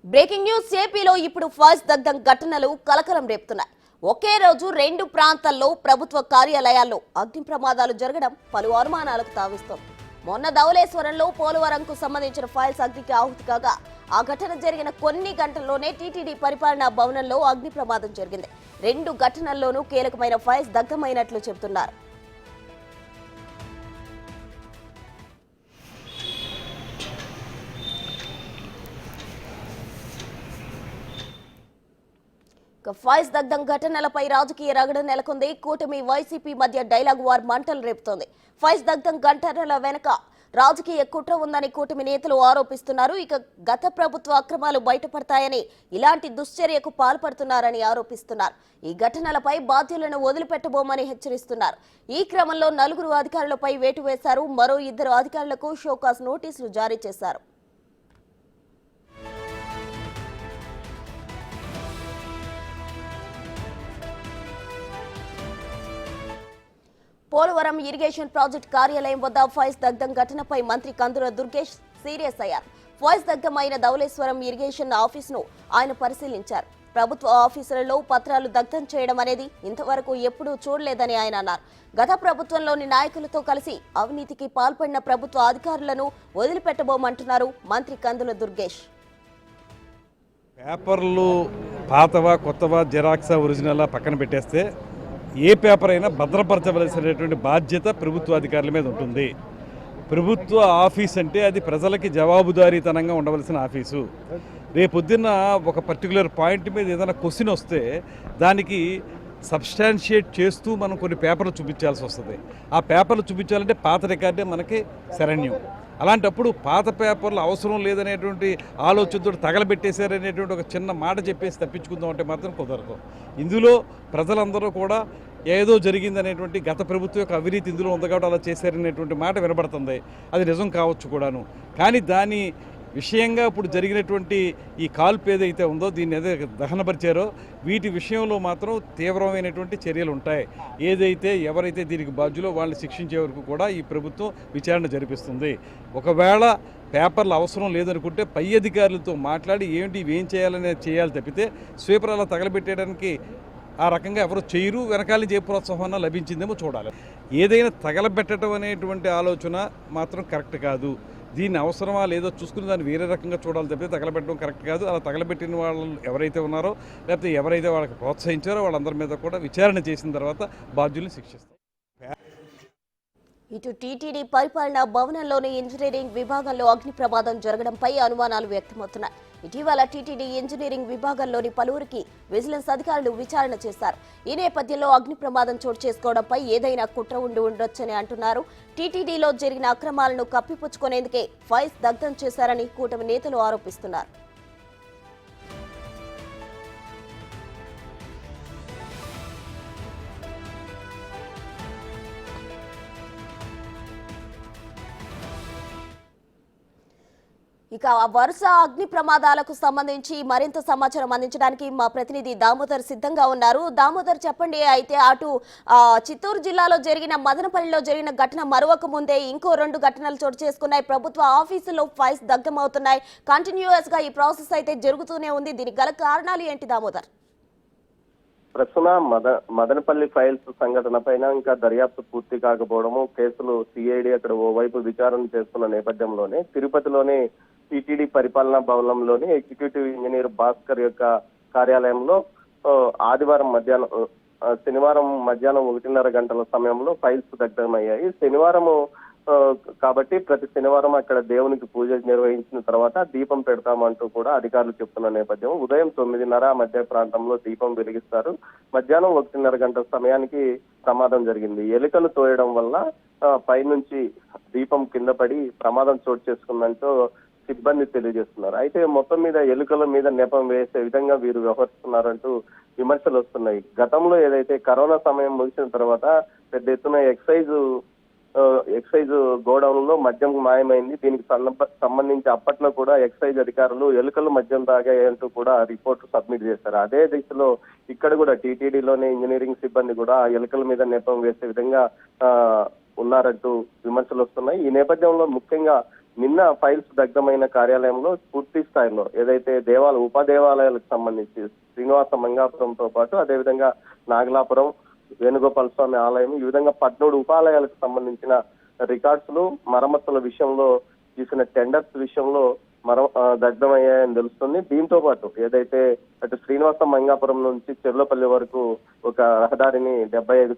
Breaking news ఏపీలో ఇప్పుడు fast దగ్ధం ఘటనలు కలకలం రేపుతున్నాయి. ఒకే రోజు రెండు ప్రాంతాల్లో ప్రభుత్వ కార్యాలయాల్లో అగ్ని ప్రమాదాలు జరగడం పలు అనుమానాలకు తావిస్తోంది. మొన్న ధవళేశ్వరంలో పోలవరంకు సంబంధించిన ఫైల్స్ అగ్నికి ఆహుతి కాగా ఆ ఘటన జరిగిన కొన్ని గంటల్లోనే టీటీడీ పరిపాలనా భవనంలో అగ్ని ప్రమాదం జరిగింది. రెండు ఘటనల్లోనూ కీలకమైన ఫైల్స్ దగ్ధమైనట్లు చెబుతున్నారు. ఫైల్స్ దగ్ధం ఘటనలపై రాజకీయ రగడ నెలకొంది. కూటమి వైసీపీ మధ్య డైలాగ్ వార్ మంటలు రేపుతోంది. ఫైల్స్ దగ్ధం ఘటనల వెనుక రాజకీయ కుట్ర ఉందని కూటమి నేతలు ఆరోపిస్తున్నారు. ఇక గత ప్రభుత్వ అక్రమాలు బయటపడతాయని ఇలాంటి దుశ్చర్యకు పాల్పడుతున్నారని ఆరోపిస్తున్నారు. ఈ ఘటనలపై బాధ్యులను వదిలిపెట్టబోమని హెచ్చరిస్తున్నారు. ఈ క్రమంలో 4 అధికారులపై వేటు వేశారు. మరో 2 అధికారులకు షోకాస్ నోటీసులు జారీ చేశారు. పోలవరం ఇరిగేషన్ ప్రాజెక్ట్ కార్యాలయం వద్ద ఫైల్స్ దగ్ధం ఘటనపై మంత్రి కందుల దుర్గేష్ సీరియస్ అయ్యారు. ఫైల్స్ దగ్ధమైన ధవళేశ్వరం ఇరిగేషన్ ఆఫీసును ఆయన పరిశీలించారు. ప్రభుత్వ ఆఫీసులలో పత్రాలు దగ్ధం చేయడం అనేది ఇంతవరకు ఎప్పుడూ చూడలేదని ఆయన అన్నారు. గత ప్రభుత్వంలోని నాయకులతో కలిసి అవినీతికి పాల్పడిన ప్రభుత్వ అధికారులను వదిలిపెట్టబోమంటున్నారు మంత్రి కందుల దుర్గేష్. పేపర్లు పాతవా కొత్తవా జిరాక్సా ఒరిజినల్ పక్కన పెట్టేస్తే ఏ పేపర్ అయినా భద్రపరచవలసినటువంటి బాధ్యత ప్రభుత్వ అధికారుల మీద ఉంటుంది. ప్రభుత్వ ఆఫీస్ అంటే అది ప్రజలకి జవాబుదారీతనంగా ఉండవలసిన ఆఫీసు. రేపొద్దున్న ఒక పర్టికులర్ పాయింట్ మీద ఏదైనా క్వశ్చన్ వస్తే దానికి సబ్స్టాన్షియేట్ చేస్తూ మనం కొన్ని పేపర్లు చూపించాల్సి వస్తుంది. ఆ పేపర్లు చూపించాలంటే పాత రికార్డే మనకి శరణ్యం. అలాంటప్పుడు పాత పేపర్లు అవసరం లేదనేటువంటి ఆలోచనతో తగలబెట్టేశారనేటువంటి ఒక చిన్న మాట చెప్పేసి తప్పించుకుందాం అంటే మాత్రం కుదరదు. ఇందులో ప్రజలందరూ కూడా ఏదో జరిగిందనేటువంటి గత ప్రభుత్వం యొక్క అవినీతి ఇందులో ఉంది కాబట్టి అలా చేశారనేటువంటి మాట వినబడుతుంది. అది నిజం కావచ్చు కూడాను. కానీ దాని విషయంగా ఇప్పుడు జరిగినటువంటి ఈ కాల్పు ఏదైతే ఉందో దీన్ని ఏదైతే దహనపరిచారో వీటి విషయంలో మాత్రం తీవ్రమైనటువంటి చర్యలు ఉంటాయి. ఏదైతే ఎవరైతే దీనికి బాధ్యులో వాళ్ళని శిక్షించే వరకు కూడా ఈ ప్రభుత్వం విచారణ జరిపిస్తుంది. ఒకవేళ పేపర్లు అవసరం లేదనుకుంటే పై అధికారులతో మాట్లాడి ఏంటి ఇవేం చేయాలనేది చేయాలి తప్పితే స్వీపర్ అలా తగలబెట్టడానికి ఆ రకంగా ఎవరు చేయరు. వెనకాల నుంచి ఏ ప్రోత్సాహం లభించిందేమో చూడాలి. ఏదైనా తగలబెట్టడం అనేటువంటి ఆలోచన మాత్రం కరెక్ట్ కాదు. దీన్ని అవసరమా లేదో చూసుకుని దాన్ని వేరే రకంగా చూడాలి తప్పితే తగలబెట్టడం కరెక్ట్ కాదు. అలా తగలబెట్టిన వాళ్ళు ఎవరైతే ఉన్నారో లేకపోతే ఎవరైతే వాళ్ళకి ప్రోత్సహించారో వాళ్ళందరి మీద కూడా విచారణ చేసిన తర్వాత బాధ్యుల్ని శిక్షిస్తారు. ఇటు టీటీడీ పరిపాలనా భవనంలోని ఇంజనీరింగ్ విభాగంలో అగ్ని ప్రమాదం జరగడంపై అనుమానాలు వ్యక్తమవుతున్నాయి. ఇటీవల టీటీడీ ఇంజనీరింగ్ విభాగంలోని పలువురికి విజిలెన్స్ అధికారులు విచారణ చేశారు. ఈ నేపథ్యంలో అగ్ని ప్రమాదం చోటు చేసుకోవడంపై ఏదైనా కుట్ర ఉండి ఉండొచ్చని అంటున్నారు. టీటీడీలో జరిగిన అక్రమాలను కప్పిపుచ్చుకునేందుకే ఫైల్స్ దగ్ధం చేశారని కూటమి నేతలు ఆరోపిస్తున్నారు. ఇక వరుస అగ్ని ప్రమాదాలకు సంబంధించి మరింత సమాచారం అందించడానికి మా ప్రతినిధి దామోదర్ సిద్ధంగా ఉన్నారు. దామోదర్, చెప్పండి. అయితే అటు చిత్తూరు జిల్లాలో జరిగిన మదనపల్లిలో జరిగిన ఘటన మరొక ముందే ఇంకో 2 ఘటనలు చోటు చేసుకున్నాయి. ప్రభుత్వ ఆఫీసులో ఫైల్స్ దగ్ధమవుతున్నాయి. కంటిన్యూస్ గా ఈ ప్రాసెస్ అయితే జరుగుతూనే ఉంది. దీనికి గల కారణాలు ఏంటి దామోదర్? ప్రస్తుతం మదనపల్లి ఫైల్స్ సంఘటన పైన ఇంకా దర్యాప్తు పూర్తి కాకపోవడము, కేసులు సిఐడి అక్కడ ఓవైపు విచారణ చేస్తున్న నేపథ్యంలోనే తిరుపతిలోని టీటీడీ పరిపాలనా భవనంలోని ఎగ్జిక్యూటివ్ ఇంజనీర్ భాస్కర్ యొక్క కార్యాలయంలో శనివారం మధ్యాహ్నం 1:30 గంటల సమయంలో ఫైల్స్ దగ్ధమయ్యాయి. శనివారము కాబట్టి ప్రతి శనివారం అక్కడ దేవునికి పూజ నిర్వహించిన తర్వాత దీపం పెడతామంటూ కూడా అధికారులు చెప్తున్న నేపథ్యం. ఉదయం 9:30 మధ్య ప్రాంతంలో దీపం వెలిగిస్తారు. మధ్యాహ్నం 1:30 గంటల సమయానికి ప్రమాదం జరిగింది. ఎలుకలు తోయడం వల్ల పైనుంచి దీపం కింద పడి ప్రమాదం చోటు చేసుకుందంటూ సిబ్బంది తెలియజేస్తున్నారు. అయితే మొత్తం మీద ఎలుకల మీద నెపం వేసే విధంగా వీరు వ్యవహరిస్తున్నారంటూ విమర్శలు వస్తున్నాయి. గతంలో ఏదైతే కరోనా సమయం ముగిసిన తర్వాత పెద్ద ఎత్తున ఎక్సైజ్ గోడౌన్ లో మద్యం మాయమైంది. దీనికి సంబంధించి అప్పట్లో కూడా ఎక్సైజ్ అధికారులు ఎలుకలు మద్యం తాగాయంటూ కూడా రిపోర్టు సబ్మిట్ చేశారు. అదే దిశలో ఇక్కడ కూడా టీటీడీలోనే ఇంజనీరింగ్ సిబ్బంది కూడా ఎలుకల మీద నెపం వేసే విధంగా ఉన్నారంటూ విమర్శలు వస్తున్నాయి. ఈ నేపథ్యంలో ముఖ్యంగా నిన్న ఫైల్స్ దగ్ధమైన కార్యాలయంలో పూర్తి స్థాయిలో ఏదైతే ఉపదేవాలయాలకు సంబంధించి శ్రీనివాస మంగాపురంతో పాటు అదేవిధంగా నాగలాపురం, వేణుగోపాల స్వామి ఆలయం, ఈ విధంగా 14 ఉపాలయాలకు సంబంధించిన రికార్డ్స్ మరమ్మతుల విషయంలో తీసిన టెండర్స్ విషయంలో దగ్ధమయ్యాయని తెలుస్తుంది. దీంతో పాటు ఏదైతే అటు శ్రీనివాస మంగాపురం నుంచి చెర్లపల్లి వరకు ఒక రహదారిని 75